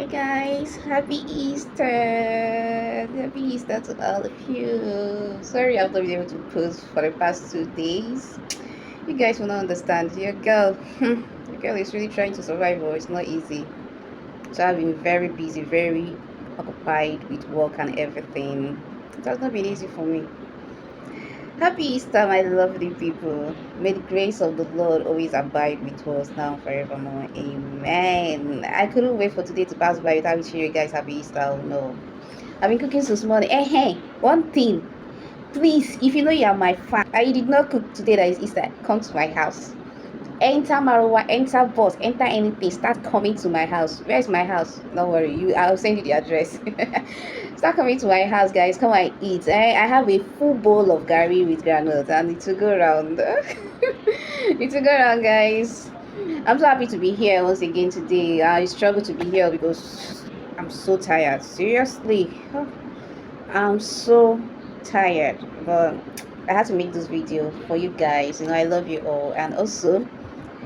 Hi guys, happy Easter! Happy Easter to all of you. Sorry I've not been able to post for the past 2 days. You guys will not understand. Your girl, your girl is really trying to survive, but it's not easy. So I've been very busy, very occupied with work and everything. It has not been easy for me. Happy Easter, my lovely people. May the grace of the Lord always abide with us now and forevermore. Amen. I couldn't wait for today to pass by without wishing you guys happy Easter. Oh no. I've been cooking since morning. Hey, one thing. Please, if you know you are my fan, and you did not cook today that is Easter, come to my house. Enter Marwa, enter bus, enter anything, start coming to my house. Where's my house? Don't worry, I'll send you the address. Start coming to my house, guys. Come and eat. I have a full bowl of gari with granules and it will go around. It will go around, guys. I'm so happy to be here once again today. I struggle to be here because I'm so tired. Seriously. I'm so tired. But I had to make this video for you guys. I love you all. And also,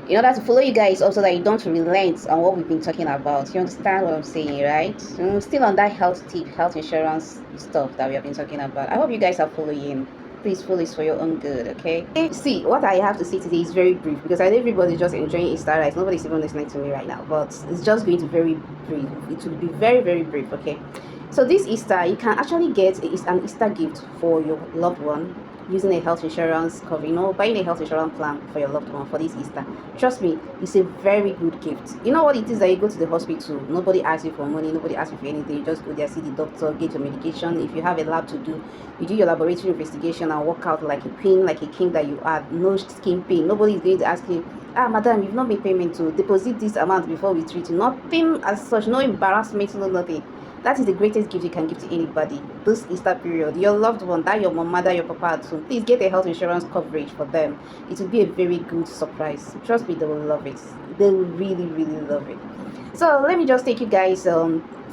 in order to follow you guys also that you don't relent on what we've been talking about. You understand what I'm saying, right? Still on that health tip, health insurance stuff that we have been talking about. I hope you guys are following. Please follow this for your own good, okay? See, what I have to say today is very brief because I know everybody's just enjoying Easter rice. Nobody's even listening to me right now, but it's just going to be very brief. It will be very, very brief, okay? So this Easter, you can actually get an Easter gift for your loved one using a health insurance cover, buying a health insurance plan for your loved one for this Easter. Trust me, it's a very good gift. You know what it is that you go to the hospital, nobody asks you for money, nobody asks you for anything. You just go there, see the doctor, get your medication. If you have a lab to do, you do your laboratory investigation and walk out like a queen, like a king that you are. No skin pain. Nobody is going to ask you, madam, you've not made payment to deposit this amount before we treat you. Nothing as such, no embarrassment, no nothing. That is the greatest gift you can give to anybody this Easter period. Your loved one, that your mom, mother, your papa at home, please get a health insurance coverage for them. It will be a very good surprise. Trust me, they will love it. They will really, really love it. So let me just take you guys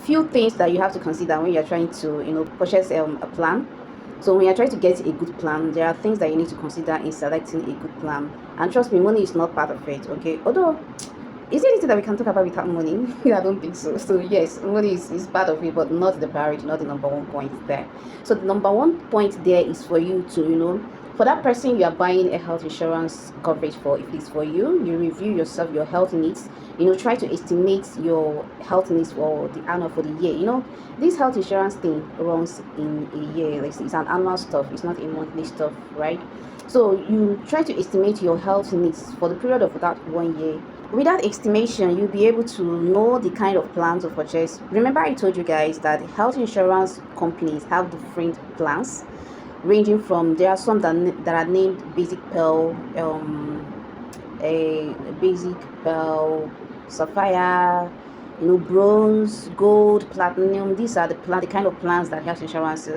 few things that you have to consider when you're trying to purchase a plan. So when you're trying to get a good plan, there are things that you need to consider in selecting a good plan. And trust me, money is not part of it, okay? Although is there anything that we can talk about without money? I don't think so. So yes, money is part of it, but not the priority, not the number one point there. So the number one point there is for you to, for that person you are buying a health insurance coverage for. If it's for you, you review yourself, your health needs. Try to estimate your health needs for the annual, for the year. This health insurance thing runs in a year. Like it's an annual stuff. It's not a monthly stuff, right? So you try to estimate your health needs for the period of that 1 year. With that estimation, you'll be able to know the kind of plan to purchase. Remember I told you guys that health insurance companies have different plans, ranging from, there are some that are named basic pearl, a basic pearl, sapphire, bronze, gold, platinum. These are the kind of plans that health insurance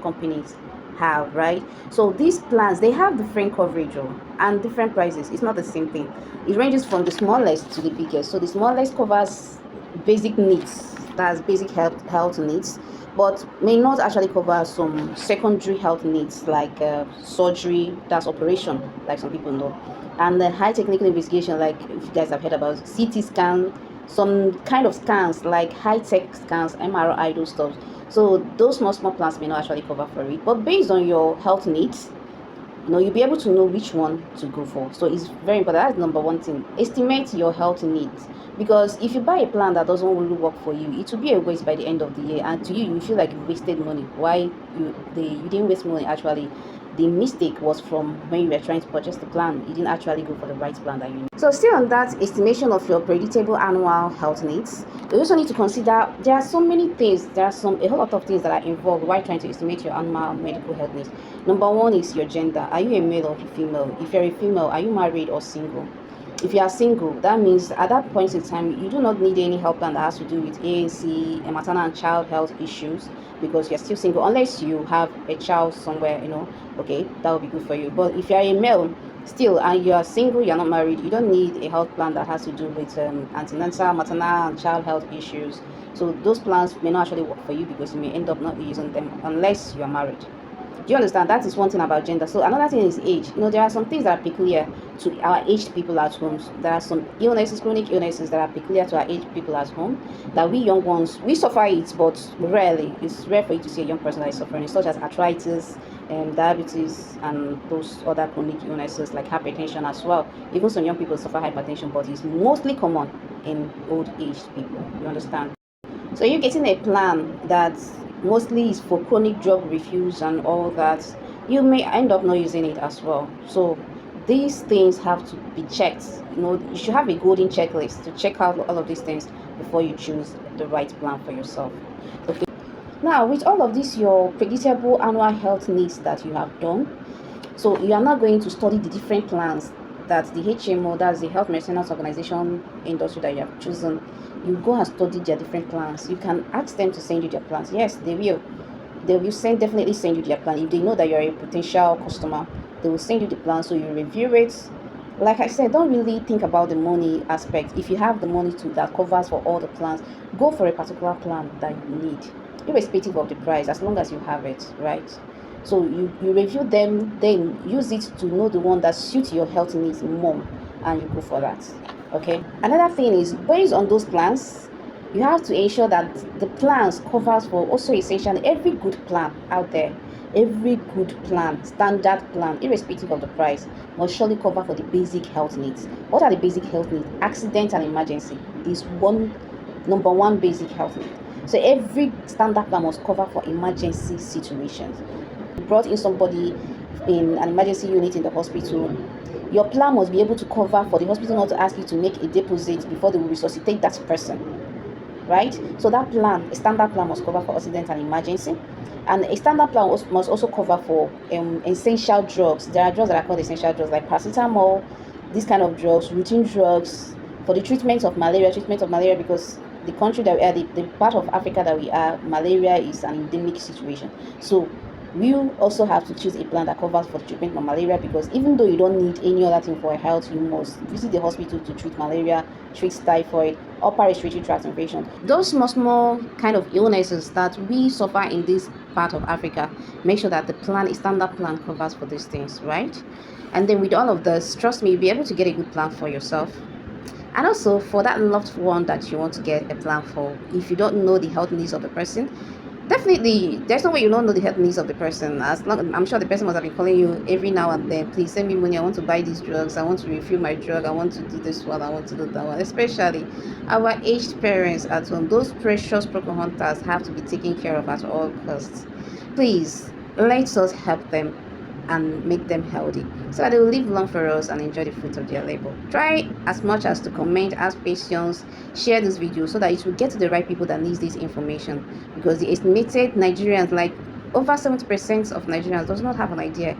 companies have, right? So these plans, they have different coverage and different prices. It's not the same thing. It ranges from the smallest to the biggest. So the smallest covers basic needs, that's basic health needs, but may not actually cover some secondary health needs like surgery, that's operation, like some people know, and the high technical investigation, like if you guys have heard about CT scan, some kind of scans like high-tech scans, MRI, those stuff. So those small plans may not actually cover for it, but based on your health needs, you'll be able to know which one to go for. So it's very important. That's number one thing. Estimate your health needs, because if you buy a plan that doesn't really work for you, it will be a waste by the end of the year, and to you feel like you wasted money. Why you didn't waste money? Actually, the mistake was from when you were trying to purchase the plan. You didn't actually go for the right plan that you need. So still on that estimation of your predictable annual health needs, you also need to consider there are so many things, a whole lot of things that are involved while trying to estimate your annual medical health needs. Number one is your gender. Are you a male or a female? If you're a female, are you married or single? If you are single, that means at that point in time, you do not need any help plan that has to do with ANC, maternal and child health issues, because you're still single, unless you have a child somewhere, okay, that would be good for you. But if you're a male still and you are single, you're not married, you don't need a health plan that has to do with antenatal, maternal and child health issues. So those plans may not actually work for you because you may end up not using them unless you are married. Do you understand? That is one thing about gender. So another thing is age. There are some things that are peculiar to our aged people at home. There are some illnesses, chronic illnesses that are peculiar to our aged people at home that we young ones, we suffer it, but rarely. It's rare for you to see a young person that is suffering, such as arthritis, diabetes, and those other chronic illnesses like hypertension as well. Even some young people suffer hypertension, but it's mostly common in old aged people. You understand? So you're getting a plan that mostly is for chronic drug refuse and all that. You may end up not using it as well. So these things have to be checked. You should have a golden checklist to check out all of these things before you choose the right plan for yourself. Okay. Now, with all of this, your predictable annual health needs that you have done, so you are not going to study the different plans that the HMO, that's the Health Maintenance Organization industry that you have chosen. You go and study their different plans. You can ask them to send you their plans. Yes, they will. They will definitely send you their plan. If they know that you're a potential customer, they will send you the plan, so you review it. Like I said, don't really think about the money aspect. If you have the money that covers for all the plans, go for a particular plan that you need, irrespective of the price, as long as you have it, right? So you review them, then use it to know the one that suits your health needs more, and you go for that. Okay. Another thing is, based on those plans, you have to ensure that the plans covers for also essentially every good plan out there. Every good plan, standard plan, irrespective of the price, must surely cover for the basic health needs. What are the basic health needs? Accident and emergency is number one basic health need. So every standard plan must cover for emergency situations. You brought in somebody in an emergency unit in the hospital, your plan must be able to cover for the hospital not to ask you to make a deposit before they will resuscitate that person, right? So that plan, a standard plan, must cover for accident and emergency, and a standard plan must also cover for essential drugs. There are drugs that are called essential drugs like paracetamol, these kind of drugs, routine drugs for the treatment of malaria. Because the country that we are, the part of Africa that we are, malaria is an endemic situation. So we also have to choose a plan that covers for the treatment of malaria, because even though you don't need any other thing for health, you must visit the hospital to treat malaria, treat typhoid, upper respiratory tract infection. Those small kind of illnesses that we suffer in this part of Africa, make sure that the plan, a standard plan, covers for these things, right? And then with all of this, trust me, you'll be able to get a good plan for yourself. And also for that loved one that you want to get a plan for, if you don't know the health needs of the person, definitely there's no way you don't know the health needs of the person. As long, I'm sure the person must have been calling you every now and then, please send me money, I want to buy these drugs, I want to refill my drug, I want to do this one, I want to do that one. Especially our aged parents at home, those precious broken hunters have to be taken care of at all costs. Please let us help them and make them healthy, so that they will live long for us and enjoy the fruits of their labor. Try as much as to comment, ask questions, share this video, so that it will get to the right people that needs this information, because the estimated Nigerians, like over 70% of Nigerians, does not have an idea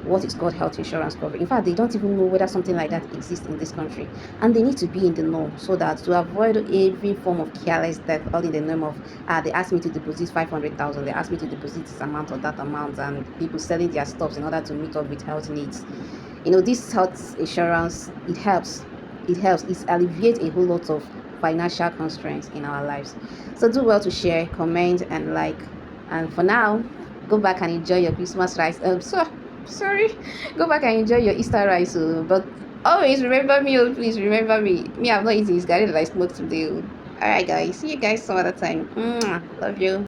what is called health insurance cover. In fact, they don't even know whether something like that exists in this country, and they need to be in the know, so that to avoid every form of careless death, all in the name of they asked me to deposit 500,000, they asked me to deposit this amount or that amount, and people selling their stuff in order to meet up with health needs. This health insurance, it helps, it alleviates a whole lot of financial constraints in our lives. So do well to share, comment, and like. And for now, go back and enjoy your Christmas rice. Sorry, go back and enjoy your Easter rice. But always remember me, please remember me. I'm not eating this garlic that I smoked today. Alright guys, see you guys some other time. Love you.